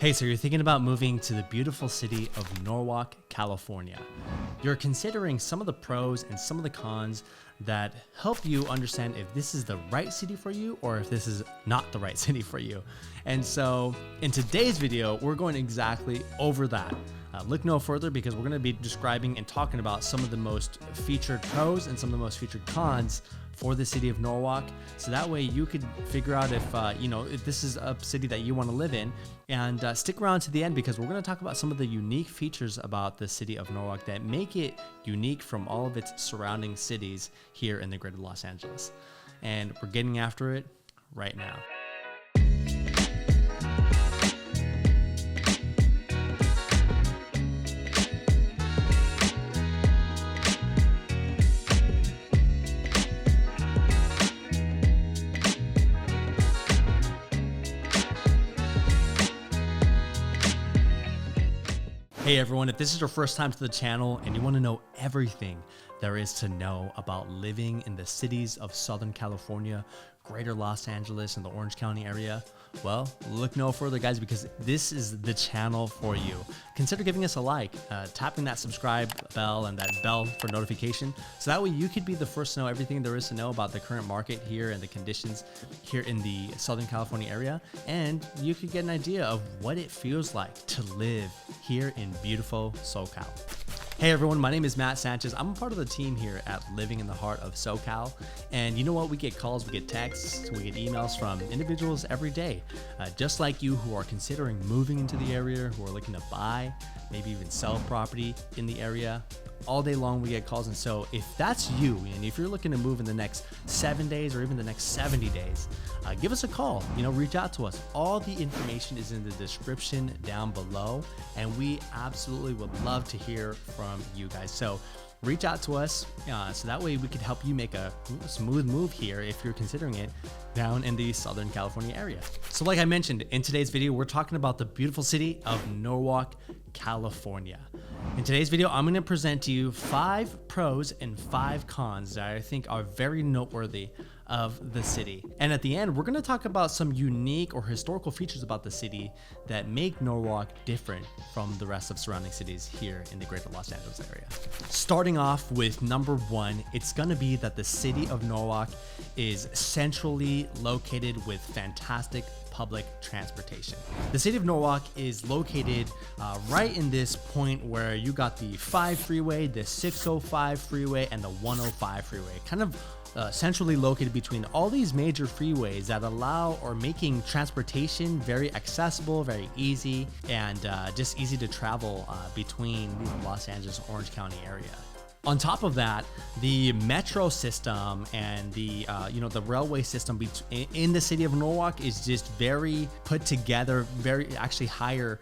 Hey, so you're thinking about moving to the beautiful city of Norwalk, California. You're considering some of the pros and some of the cons that help you understand if this is the right city for you or if this is not the right city for you. And so in today's video, we're going exactly over that. Look no further because we're going to be describing and talking about some of the most featured pros and some of the most featured cons for the city of Norwalk. So that way you could figure out if, if this is a city that you want to live in, and stick around to the end because we're going to talk about some of the unique features about the city of Norwalk that make it unique from all of its surrounding cities here in the greater Los Angeles. And we're getting after it right now. Hey everyone, if this is your first time to the channel and you want to know everything there is to know about living in the cities of Southern California, greater Los Angeles, and the Orange County area, well, look no further guys, because this is the channel for you. Consider giving us a like, tapping that subscribe bell and that bell for notification, so that way you could be the first to know everything there is to know about the current market here and the conditions here in the Southern California area, and you could get an idea of what it feels like to live here in beautiful SoCal. Hey everyone, my name is Matt Sanchez. I'm a part of the team here at Living in the Heart of SoCal. And you know what? We get calls, we get texts, we get emails from individuals every day, just like you, who are considering moving into the area, who are looking to buy, maybe even sell property in the area. All day long we get calls. And so if that's you, and if you're looking to move in the next 7 days or even the next 70 days, give us a call, reach out to us. All the information is in the description down below, and we absolutely would love to hear from you guys. So reach out to us so that way we could help you make a smooth move here if you're considering it down in the Southern California area. So like I mentioned, in today's video, we're talking about the beautiful city of Norwalk, California. In today's video, I'm going to present to you 5 pros and 5 cons that I think are very noteworthy of the city. And at the end, we're going to talk about some unique or historical features about the city that make Norwalk different from the rest of surrounding cities here in the greater Los Angeles area. Starting off with number 1, it's going to be that the city of Norwalk is centrally located with fantastic public transportation. The city of Norwalk is located right in this point where you got the 5 freeway, the 605 freeway, and the 105 freeway, kind of centrally located between all these major freeways that allow or making transportation very accessible, very easy, and just easy to travel between the Los Angeles, Orange County area. On top of that, the metro system and the the railway system in the city of Norwalk is just very put together, very actually higher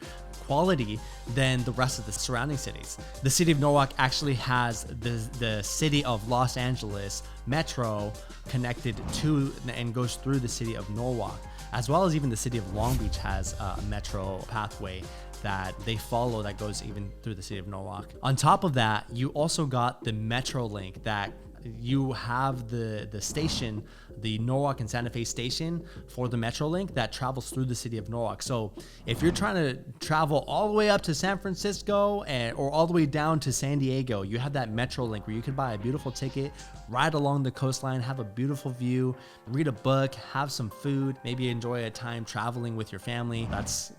quality than the rest of the surrounding cities. The city of Norwalk actually has the city of Los Angeles metro connected to and goes through the city of Norwalk, as well as even the city of Long Beach has a metro pathway that they follow that goes even through the city of Norwalk. On top of that, you also got the Metro link that you have the station, the Norwalk and Santa Fe station for the Metro link that travels through the city of Norwalk. So if you're trying to travel all the way up to San Francisco or all the way down to San Diego, you have that Metro link where you can buy a beautiful ticket, ride along the coastline, have a beautiful view, read a book, have some food, maybe enjoy a time traveling with your family. That's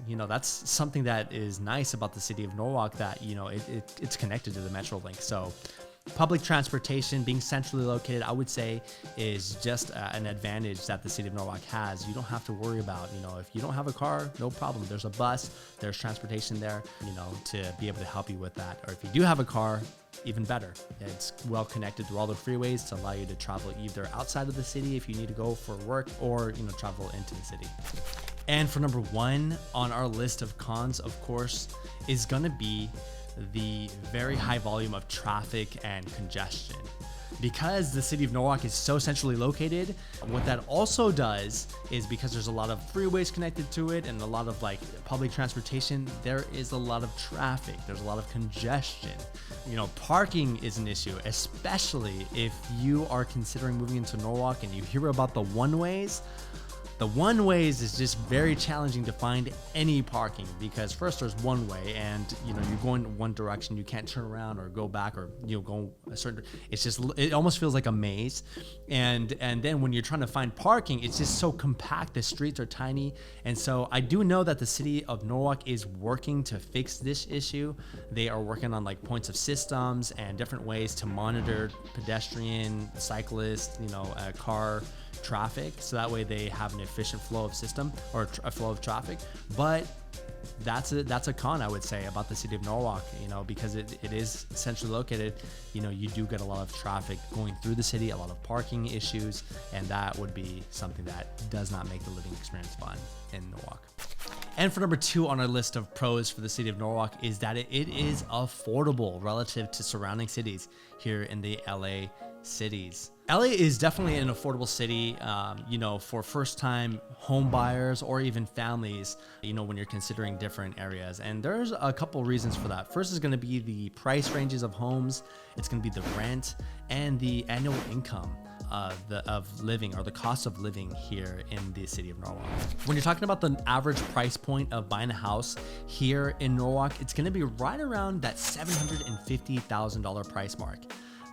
something that is nice about the city of Norwalk, that it's connected to the Metro link. So public transportation being centrally located, I would say, is just an advantage that the city of Norwalk has. You don't have to worry about, if you don't have a car, no problem. There's a bus, there's transportation there, to be able to help you with that. Or if you do have a car, even better. It's well connected through all the freeways to allow you to travel either outside of the city if you need to go for work, or, travel into the city. And for number 1 on our list of cons, of course, is going to be the very high volume of traffic and congestion. Because the city of Norwalk is so centrally located, what that also does is, because there's a lot of freeways connected to it and a lot of public transportation, there is a lot of traffic, there's a lot of congestion. Parking is an issue, especially if you are considering moving into Norwalk and you hear about the one-ways. The one ways is just very challenging to find any parking because first there's one way and you're going one direction, you can't turn around or go back or go a certain, it almost feels like a maze. And then when you're trying to find parking, it's just so compact, the streets are tiny. And so I do know that the city of Norwalk is working to fix this issue. They are working on like points of systems and different ways to monitor pedestrian, cyclist, car traffic, so that way they have an efficient flow of system or a flow of traffic. But that's a con, I would say, about the city of Norwalk, because it is centrally located. You do get a lot of traffic going through the city, a lot of parking issues, and that would be something that does not make the living experience fun in Norwalk. And for number 2 on our list of pros for the city of Norwalk is that it is affordable relative to surrounding cities here in the LA cities. LA is definitely an affordable city, for first-time home buyers or even families, when you're considering different areas. And there's a couple reasons for that. First is going to be the price ranges of homes. It's going to be the rent and the annual income of living, or the cost of living here in the city of Norwalk. When you're talking about the average price point of buying a house here in Norwalk, it's going to be right around that $750,000 price mark.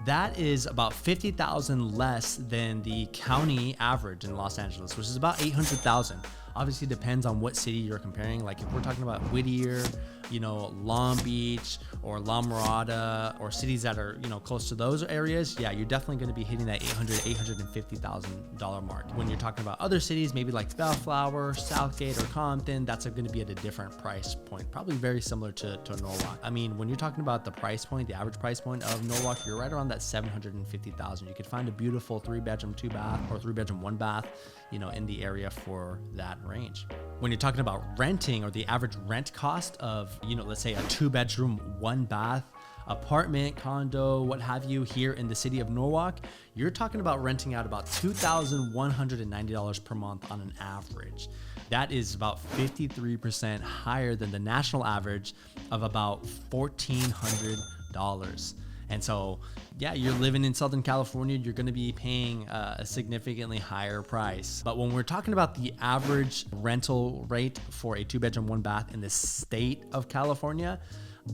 That is about $50,000 less than the county average in Los Angeles, which is about $800,000. Obviously depends on what city you're comparing. Like if we're talking about Whittier, Long Beach or La Mirada, or cities that are, close to those areas, yeah, you're definitely going to be hitting that $850,000 mark. When you're talking about other cities, maybe like Bellflower, Southgate, or Compton, that's going to be at a different price point, probably very similar to Norwalk. I mean, when you're talking about the price point, the average price point of Norwalk, you're right around that $750,000. You could find a beautiful 3-bedroom, 2-bath, or 3-bedroom, 1-bath, in the area for that range. When you're talking about renting, or the average rent cost of, let's say a 2-bedroom, 1-bath apartment, condo, what have you, here in the city of Norwalk, you're talking about renting out about $2,190 per month on an average. That is about 53% higher than the national average of about $1,400. And so, yeah, you're living in Southern California, you're going to be paying a significantly higher price. But when we're talking about the average rental rate for a 2-bedroom, 1-bath in the state of California,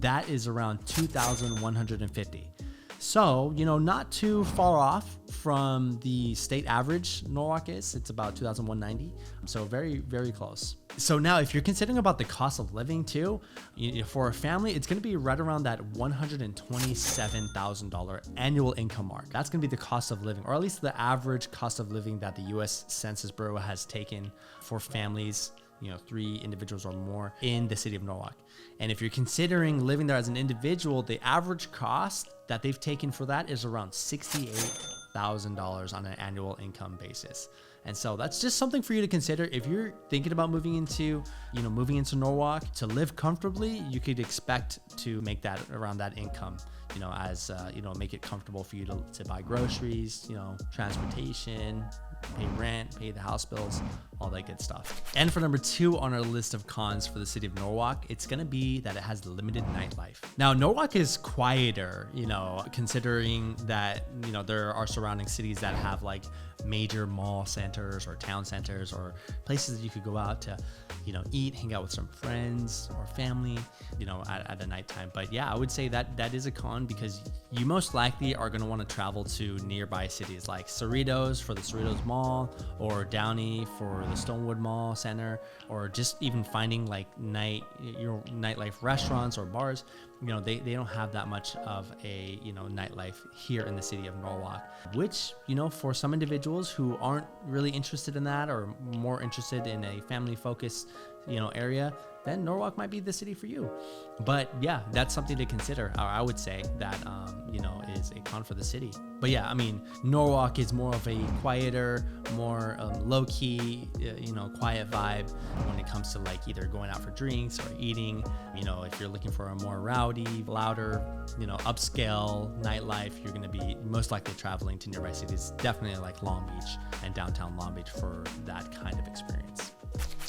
that is around $2,150. So, not too far off from the state average Norwalk is. It's about $2,190. So very, very close. So now if you're considering about the cost of living too, for a family, it's going to be right around that $127,000 annual income mark. That's going to be the cost of living, or at least the average cost of living that the U.S. Census Bureau has taken for families, 3 individuals or more in the city of Norwalk. And if you're considering living there as an individual, the average cost that they've taken for that is around $68,000 on an annual income basis. And so that's just something for you to consider. If you're thinking about moving into Norwalk to live comfortably, you could expect to make that around that income, make it comfortable for you to buy groceries, transportation, pay rent, pay the house bills, all that good stuff. And for number 2 on our list of cons for the city of Norwalk, it's going to be that it has limited nightlife. Now, Norwalk is quieter, considering that, there are surrounding cities that have like major mall centers or town centers or places that you could go out to, eat, hang out with some friends or family, at the nighttime. But yeah, I would say that is a con, because you most likely are going to want to travel to nearby cities like Cerritos for the Cerritos Mall, or Downey for the Stonewood Mall Center, or just even finding like nightlife restaurants or bars. They don't have that much of a nightlife here in the city of Norwalk, which for some individuals who aren't really interested in that, or more interested in a family focused area, then Norwalk might be the city for you. But yeah, that's something to consider. I would say that is a con for the city. But yeah, I mean, Norwalk is more of a quieter, more low-key, quiet vibe when it comes to like either going out for drinks or eating. If you're looking for a more rowdy, louder, upscale nightlife, you're going to be most likely traveling to nearby cities, definitely like Long Beach and downtown Long Beach for that kind of experience.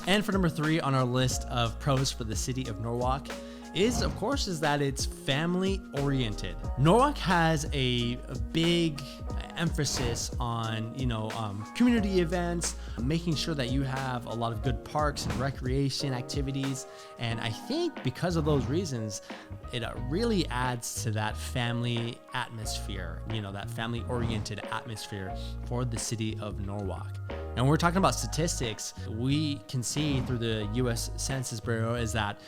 And for number 3 on our list of pros for the city of Norwalk is, of course, is that it's family oriented. Norwalk has a big emphasis on, community events, making sure that you have a lot of good parks and recreation activities. And I think because of those reasons, it really adds to that family atmosphere, that family oriented atmosphere for the city of Norwalk. And when we're talking about statistics, we can see through the U.S. Census Bureau is that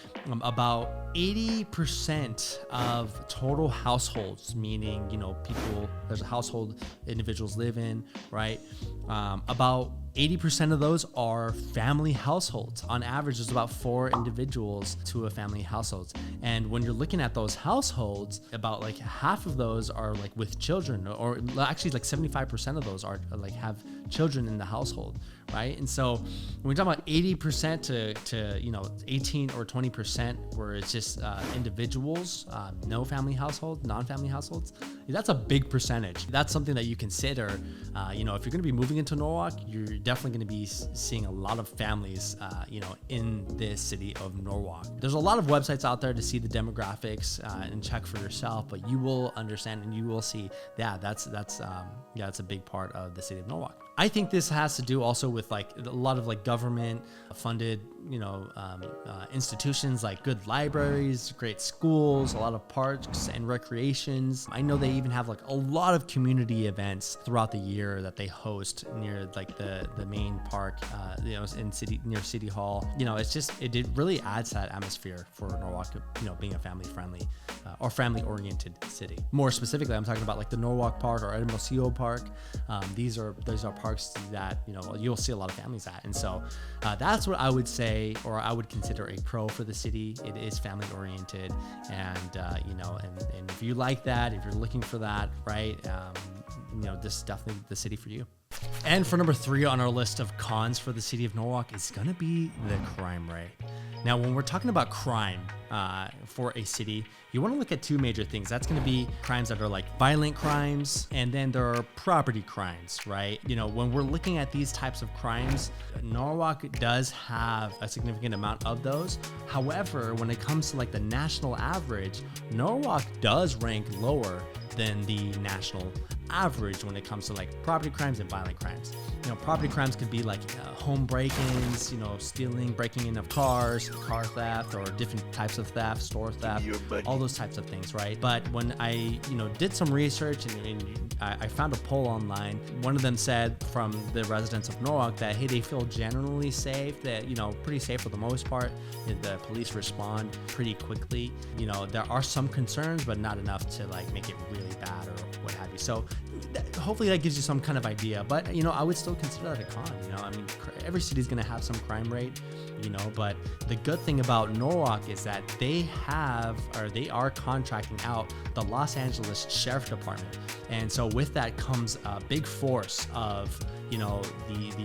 about 80% of total households, meaning, people, there's a household individuals live in, right? About 80% of those are family households. On average, there's about 4 individuals to a family household. And when you're looking at those households, about like half of those are like with children, or actually like 75% of those are like have children in the household, right? And so when we talk about 80% to 18 or 20% where it's just individuals, no family household, non-family households, that's a big percentage. That's something that you consider, if you're going to be moving into Norwalk, you're definitely going to be seeing a lot of families, in this city of Norwalk. There's a lot of websites out there to see the demographics and check for yourself, but you will understand and you will see, that's a big part of the city of Norwalk. I think this has to do also with like a lot of like government funded, institutions like good libraries, great schools, a lot of parks and recreations. I know they even have like a lot of community events throughout the year that they host near like the main park, near City Hall. It really adds that atmosphere for Norwalk, being a family friendly or family oriented city. More specifically, I'm talking about like the Norwalk Park or Hermosillo Park. These are parks that you'll see a lot of families at, and so that's what I would say, or I would consider a pro for the city. It is family oriented, and and if you like that, if you're looking for that, right, this is definitely the city for you. And for number 3 on our list of cons for the city of Norwalk is going to be the crime rate. Now, when we're talking about crime for a city, you want to look at 2 major things. That's going to be crimes that are like violent crimes, and then there are property crimes, right? When we're looking at these types of crimes, Norwalk does have a significant amount of those. However, when it comes to like the national average, Norwalk does rank lower than the national average when it comes to like property crimes and violent crimes. Property crimes could be like home break-ins, stealing, breaking in of cars, car theft, or different types of theft, store theft, all those types of things, right? But when I, did some research and I found a poll online, one of them said from the residents of Norwalk that, hey, they feel generally safe, that, pretty safe for the most part. The police respond pretty quickly. There are some concerns, but not enough to like make it really bad or what have you. So hopefully that gives you some kind of idea, but I would still consider that a con. Every city is going to have some crime rate, but the good thing about Norwalk is that they are contracting out the Los Angeles Sheriff Department. And so with that comes a big force of, the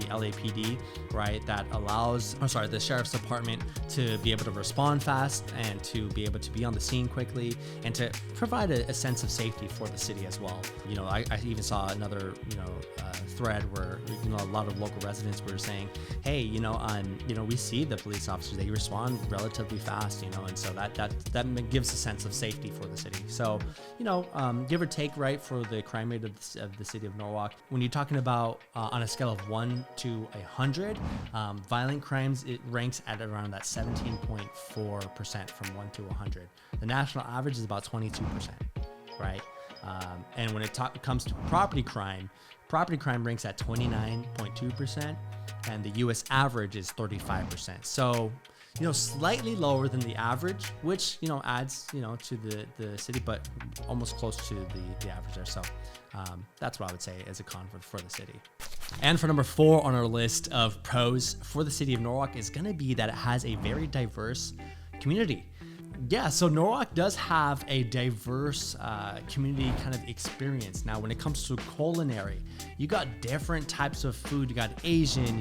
LAPD, right? That allows, the Sheriff's Department to be able to respond fast and to be able to be on the scene quickly and to provide a sense of safety for the city as well. I even saw another, thread where, a lot of local residents were saying, hey, we see the police officers, they respond relatively fast, and so that gives a sense of safety for the city. So, give or take, right, for the crime rate of the city of Norwalk, when you're talking about on a scale of 1 to 100, violent crimes, it ranks at around that 17.4% from 1 to 100. The national average is about 22%, right? And when it comes to property crime ranks at 29.2%, and the U.S. average is 35%. So, slightly lower than the average, which, adds, to the city, but almost close to the average there. So that's what I would say as a con for the city. And for number 4 on our list of pros for the city of Norwalk is going to be that it has a very diverse community. Yeah, so Norwalk does have a diverse community kind of experience. Now, when it comes to culinary, you got different types of food. You got Asian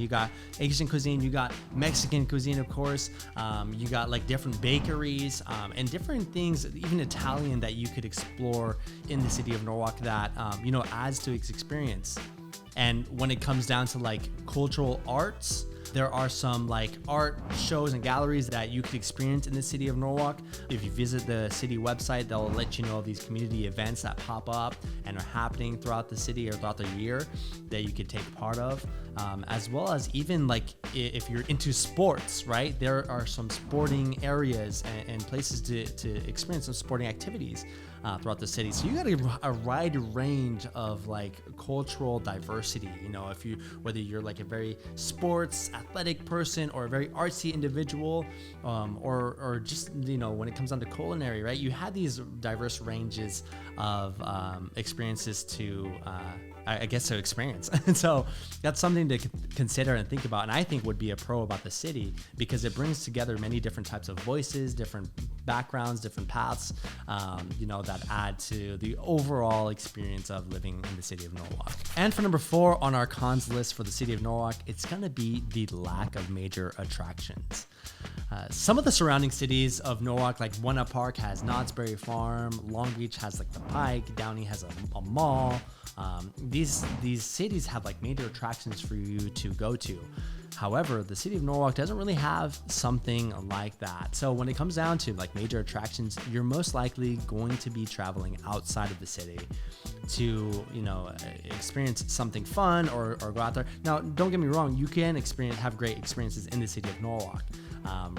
cuisine, you got Mexican cuisine, of course. You got like different bakeries and different things, even Italian, that you could explore in the city of Norwalk that, adds to its experience. And when it comes down to like cultural arts, There are some like art shows and galleries that you could experience in the city of Norwalk. If you visit the city website, they'll let you know these community events that pop up and are happening throughout the city or throughout the year that you could take part of. As well as even like if you're into sports, right? There are some sporting areas and places to experience some sporting activities throughout the city. So you got a wide range of like cultural diversity. You know, whether you're like a very sports athletic person or a very artsy individual, or just, you know, when it comes down to culinary, right? You had these diverse ranges of experiences to I guess to experience. And so that's something to consider and think about, and I think would be a pro about the city, because it brings together many different types of voices, different backgrounds, different paths, you know, that add to the overall experience of living in the city of Norwalk. And for number 4 on our cons list for the city of Norwalk, it's gonna be the lack of major attractions. Some of the surrounding cities of Norwalk, like Buena Park has Knott's Berry Farm, Long Beach has like the Pike, Downey has a mall. These cities have like major attractions for you to go to. However, the city of Norwalk doesn't really have something like that. So when it comes down to like major attractions, you're most likely going to be traveling outside of the city to, you know, experience something fun or go out there. Now, don't get me wrong, you can have great experiences in the city of Norwalk.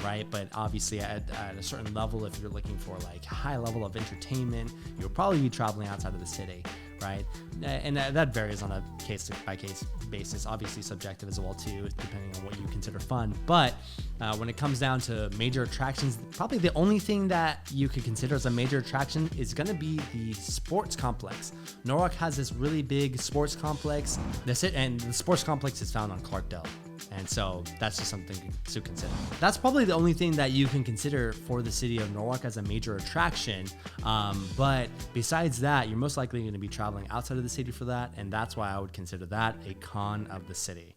Right? But obviously at a certain level, if you're looking for like high level of entertainment, you'll probably be traveling outside of the city, right? And that varies on a case by case basis, obviously subjective as well too, depending on what you consider fun. But when it comes down to major attractions, probably the only thing that you could consider as a major attraction is going to be the sports complex. Norwalk has this really big sports complex. And the sports complex is found on Clarkdale. And so that's just something to consider. That's probably the only thing that you can consider for the city of Norwalk as a major attraction. But besides that, you're most likely going to be traveling outside of the city for that. And that's why I would consider that a con of the city.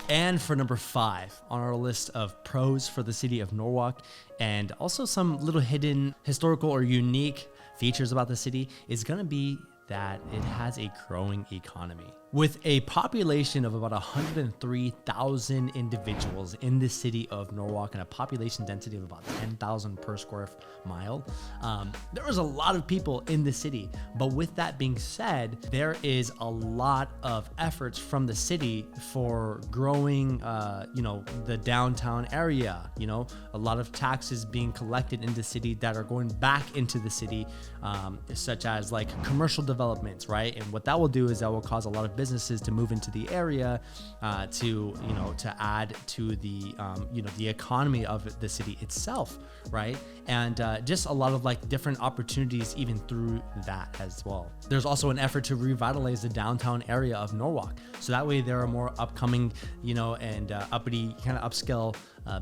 And for number 5 on our list of pros for the city of Norwalk, and also some little hidden historical or unique features about the city, is going to be that it has a growing economy. With a population of about 103,000 individuals in the city of Norwalk and a population density of about 10,000 per square mile, there is a lot of people in the city. But with that being said, there is a lot of efforts from the city for growing, you know, the downtown area. You know, a lot of taxes being collected in the city that are going back into the city, such as like commercial developments, right? And what that will do is that will cause a lot of businesses to move into the area, to add to the the economy of the city itself, right? And just a lot of like different opportunities even through that as well. There's also an effort to revitalize the downtown area of Norwalk, so that way there are more upcoming, and uppity kind of upscale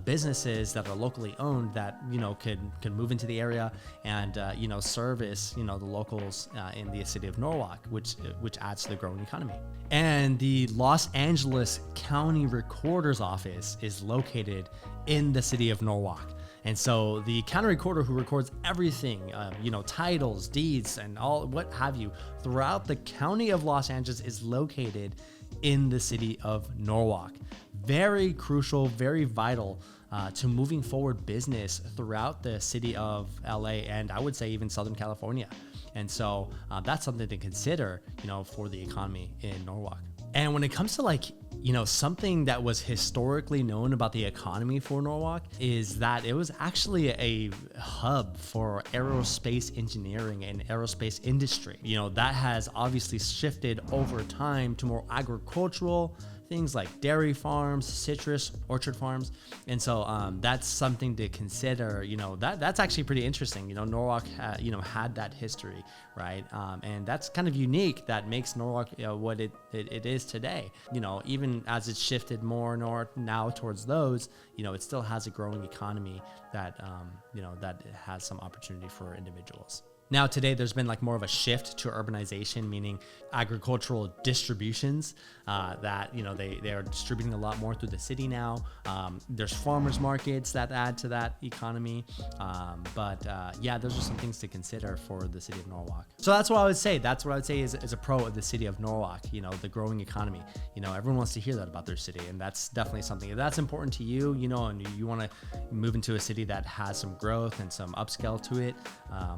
businesses that are locally owned that could move into the area and service the locals in the city of Norwalk, which adds to the growing economy. And the Los Angeles County Recorder's Office is located in the city of Norwalk. And so the county recorder, who records everything, titles, deeds, and all what have you throughout the county of Los Angeles, is located in the city of Norwalk. Very crucial, very vital to moving forward business throughout the city of LA, and I would say even Southern California. And so that's something to consider, for the economy in Norwalk. And when it comes to something that was historically known about the economy for Norwalk, is that it was actually a hub for aerospace engineering and aerospace industry. That has obviously shifted over time to more agricultural things like dairy farms, citrus, orchard farms. And so that's something to consider. That's actually pretty interesting. Norwalk had that history, right? And that's kind of unique, that makes Norwalk what it is today. Even as it's shifted more north now towards those, it still has a growing economy that that has some opportunity for individuals. Now today there's been like more of a shift to urbanization, meaning agricultural distributions that, you know, they are distributing a lot more through the city now. There's farmers markets that add to that economy. Yeah, those are some things to consider for the city of Norwalk. So that's what I would say. That's what I would say is a pro of the city of Norwalk, you know, the growing economy. You know, everyone wants to hear that about their city, and that's definitely something. If that's important to you, you know, and you want to move into a city that has some growth and some upscale to it,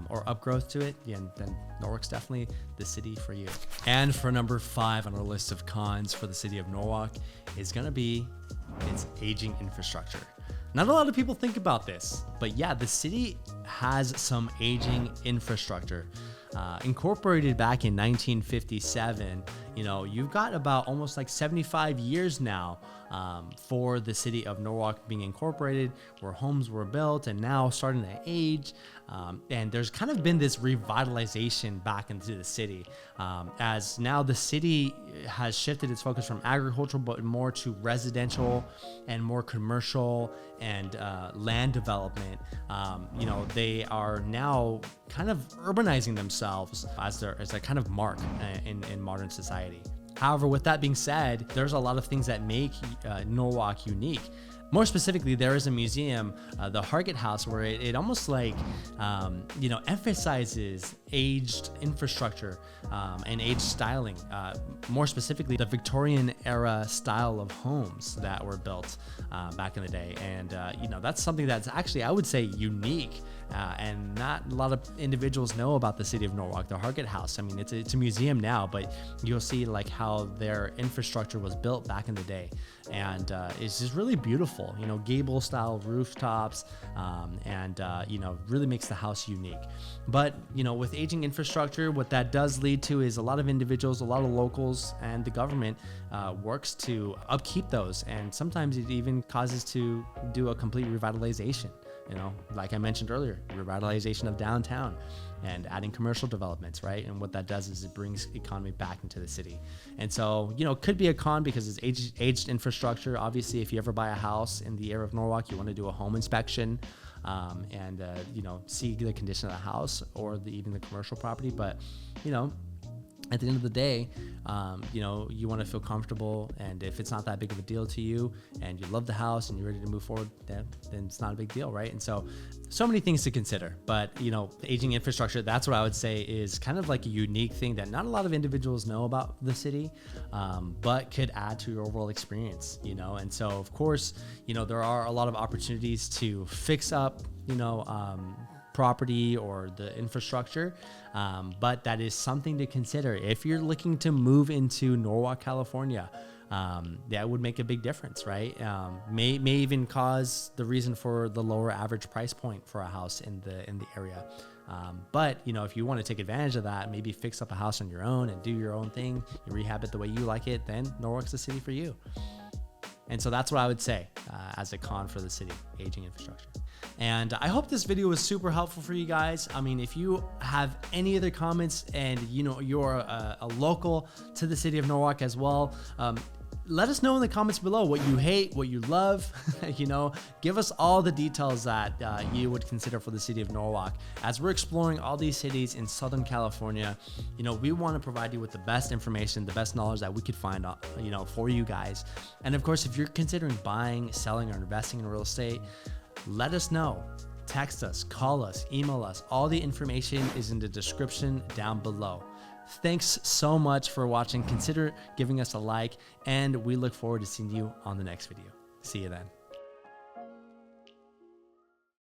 or upgrowth to it, yeah, then Norwalk's definitely the city for you. And for number 5 on our list of cons for the city of Norwalk is going to be its aging infrastructure. Not a lot of people think about this, but yeah, the city has some aging infrastructure. Incorporated back in 1957, you know, you've got about almost like 75 years now for the city of Norwalk being incorporated, where homes were built and now starting to age. And there's kind of been this revitalization back into the city, as now the city has shifted its focus from agricultural, but more to residential and more commercial and land development. You know, they are now kind of urbanizing themselves as a kind of mark in modern society. However, with that being said, there's a lot of things that make Norwalk unique. More specifically, there is a museum, the Hargett House, where it almost like, you know, emphasizes aged infrastructure and aged styling. More specifically, the Victorian era style of homes that were built back in the day. And, you know, that's something that's actually, I would say, unique. And not a lot of individuals know about the city of Norwalk, the Hargett House. I mean, it's a museum now, but you'll see like how their infrastructure was built back in the day. And it's just really beautiful, you know, gable style rooftops, and you know, really makes the house unique. But, you know, with aging infrastructure, what that does lead to is a lot of individuals, a lot of locals, and the government works to upkeep those. And sometimes it even causes to do a complete revitalization. You know, like I mentioned earlier, revitalization of downtown and adding commercial developments, right? And what that does is it brings economy back into the city. And so, you know, it could be a con because it's aged infrastructure. Obviously, if you ever buy a house in the area of Norwalk, you want to do a home inspection and, you know, see the condition of the house or even the commercial property. But, you know, at the end of the day, you know, you want to feel comfortable, and if it's not that big of a deal to you and you love the house and you're ready to move forward, then it's not a big deal, right? And so many things to consider. But, you know, the aging infrastructure, that's what I would say is kind of like a unique thing that not a lot of individuals know about the city, but could add to your overall experience, you know? And so, of course, you know, there are a lot of opportunities to fix up, you know, property or the infrastructure, but that is something to consider if you're looking to move into Norwalk, California. That would make a big difference, right? May even cause the reason for the lower average price point for a house in the area. But, you know, if you want to take advantage of that, maybe fix up a house on your own and do your own thing, you rehab it the way you like it, then Norwalk's the city for you. And so that's what I would say as a con for the city, aging infrastructure. And I hope this video was super helpful for you guys. I mean, if you have any other comments and, you know, you're a local to the city of Norwalk as well, let us know in the comments below what you hate, what you love. You know, give us all the details that you would consider for the city of Norwalk. As we're exploring all these cities in Southern California, you know, we want to provide you with the best information, the best knowledge that we could find, you know, for you guys. And of course, if you're considering buying, selling, or investing in real estate, let us know. Text us, call us, email us. All the information is in the description down below. Thanks so much for watching. Consider giving us a like, and we look forward to seeing you on the next video. See you then.